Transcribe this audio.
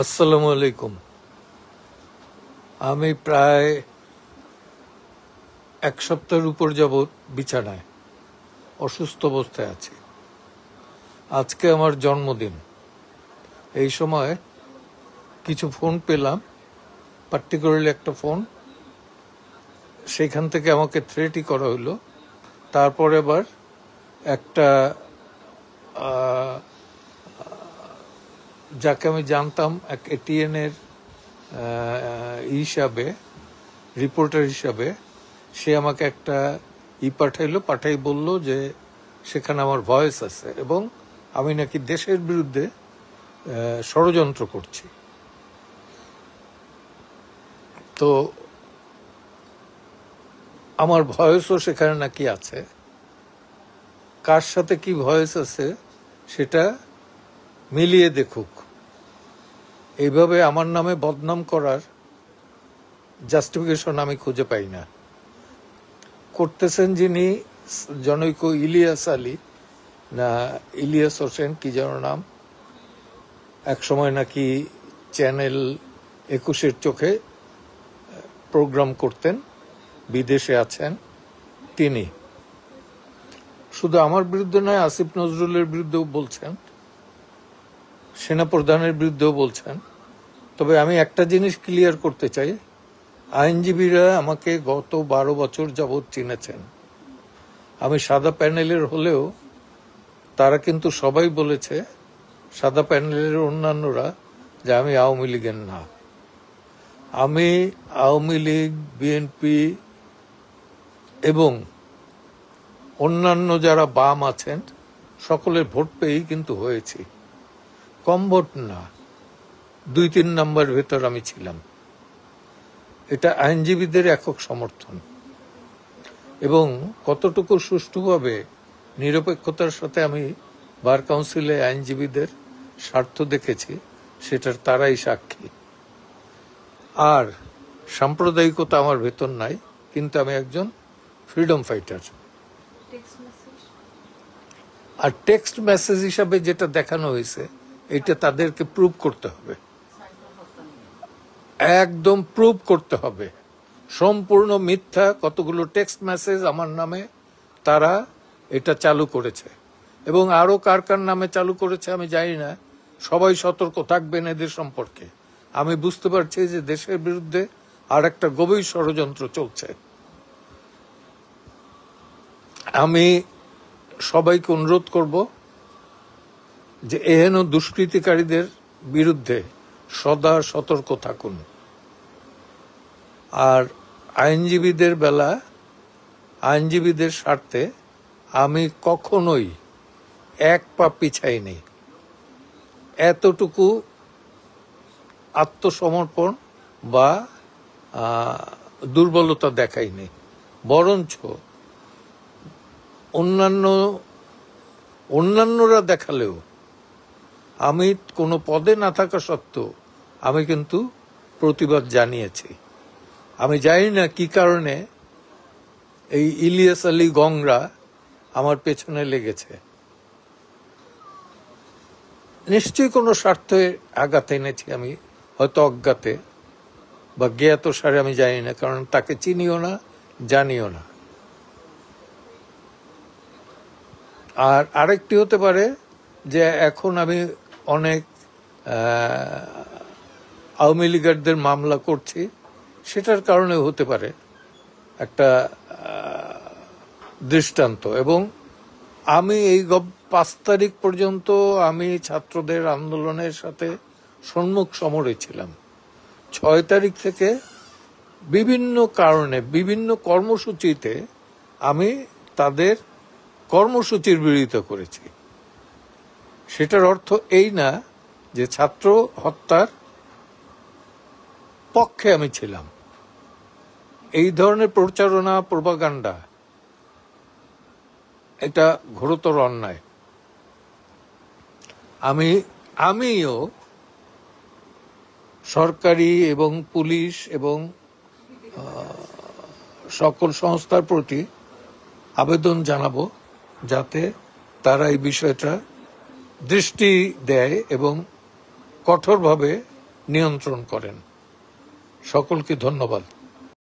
আসসালামু আলাইকুম। আমি প্রায় এক সপ্তাহের উপর যাবৎ বিছানায় অসুস্থ অবস্থায় আছি। আজকে আমার জন্মদিন। এই সময় কিছু ফোন পেলাম, পার্টিকুলারলি একটা ফোন, সেখান থেকে আমাকে থ্রেটই করা হলো। তারপরে আবার একটা যাকে আমি জানতাম এক এটিএন এর হিসাবে, রিপোর্টার হিসাবে, সে আমাকে একটা পাঠাই বলল যে সেখানে আমার ভয়েস আছে এবং আমি নাকি দেশের বিরুদ্ধে ষড়যন্ত্র করছি। তো আমার ভয়েসও সেখানে নাকি আছে। কার সাথে কি ভয়েস আছে সেটা মিলিয়ে দেখুক। এইভাবে আমার নামে বদনাম করার জাস্টিফিকেশন আমি খুঁজে পাই না। করতেছেন যিনি জনৈক ইলিয়াস আলী, না ইলিয়াস হোসেন কি যেন নাম, একসময় নাকি চ্যানেল 21-এর চোখে প্রোগ্রাম করতেন, বিদেশে আছেন তিনি। শুধু আমার বিরুদ্ধে নয়, আসিফ নজরুলের বিরুদ্ধেও বলছেন, সেনাপ্রধানের বিরুদ্ধেও বলছেন। তবে আমি একটা জিনিস ক্লিয়ার করতে চাই, আইনজীবীরা আমাকে গত 12 বছর যাবৎ চিনেছেন। আমি সাদা প্যানেলের হলেও তারা কিন্তু সবাই বলেছে, সাদা প্যানেলের অন্যান্যরা, যে আমি আওয়ামী লীগের না। আমি আওয়ামী লীগ, বিএনপি এবং অন্যান্য যারা বাম আছেন সকলের ভোট পেয়েই কিন্তু হয়েছি। কম ভোট না, 2-3 নম্বর ভেতর আমি ছিলাম। এটা আইনজীবীদের একক সমর্থন এবং কতটুকু সুষ্ঠুভাবে নিরপেক্ষতার সাথে আমি বার কাউন্সিলে আইনজীবীদের স্বার্থ দেখেছি সেটার তারাই সাক্ষী। আর সাম্প্রদায়িকতা আমার ভেতর নাই, কিন্তু আমি একজন ফ্রিডম ফাইটার। আর টেক্সট মেসেজ হিসাবে যেটা দেখানো হয়েছে এটা তাদেরকে প্রুভ করতে হবে, একদম প্রুভ করতে হবে। সম্পূর্ণ মিথ্যা কতগুলো টেক্সট মেসেজ আমার নামে তারা এটা চালু করেছে এবং আরো কার কার নামে চালু করেছে আমি জানি না। সবাই সতর্ক থাকবেন এদের সম্পর্কে। আমি বুঝতে পারছি যে দেশের বিরুদ্ধে আর একটা গভীর ষড়যন্ত্র চলছে। আমি সবাইকে অনুরোধ করব যে এহেন দুষ্কৃতিকারীদের বিরুদ্ধে সদা সতর্ক থাকুন। আর আইনজীবীদের বেলা, আইনজীবীদের স্বার্থে আমি কখনোই এক পা পিছাইনি, এতটুকু আত্মসমর্পণ বা দুর্বলতা দেখাইনি। বরঞ্চ অন্যান্যরা দেখালেও আমি কোনো পদে না থাকা সত্ত্বেও আমি কিন্তু প্রতিবাদ জানিয়েছি। আমি জানি না কি কারণে এই ইলিয়াস আলী গংরা আমার পেছনে লেগেছে। নিশ্চয়ই কোনো স্বার্থে আঘাত এনেছি আমি, হয়তো অজ্ঞাতে বা জ্ঞাত সারে, আমি জানি না, কারণ তাকে চিনিও না, জানিও না। আর আরেকটি হতে পারে যে এখন আমি অনেক আওয়ামী লীগারদের মামলা করছি, সেটার কারণে হতে পারে একটা দৃষ্টান্ত। এবং আমি এই 5 তারিখ পর্যন্ত আমি ছাত্রদের আন্দোলনের সাথে সম্মুখ সমরে ছিলাম। 6 তারিখ থেকে বিভিন্ন কারণে বিভিন্ন কর্মসূচিতে আমি তাদের কর্মসূচির বিরোধিতা করেছি। সেটার অর্থ এই না যে ছাত্র হত্যার পক্ষে আমি ছিলাম। এই ধরনের প্রচারণা, প্রোপাগান্ডা, এটা ঘোরতর অন্যায়। আমিও সরকারি এবং পুলিশ এবং সকল সংস্থার প্রতি আবেদন জানাবো যাতে তারা এই বিষয়টা দৃষ্টি দেয় এবং কঠোরভাবে নিয়ন্ত্রণ করেন। সকলকে ধন্যবাদ।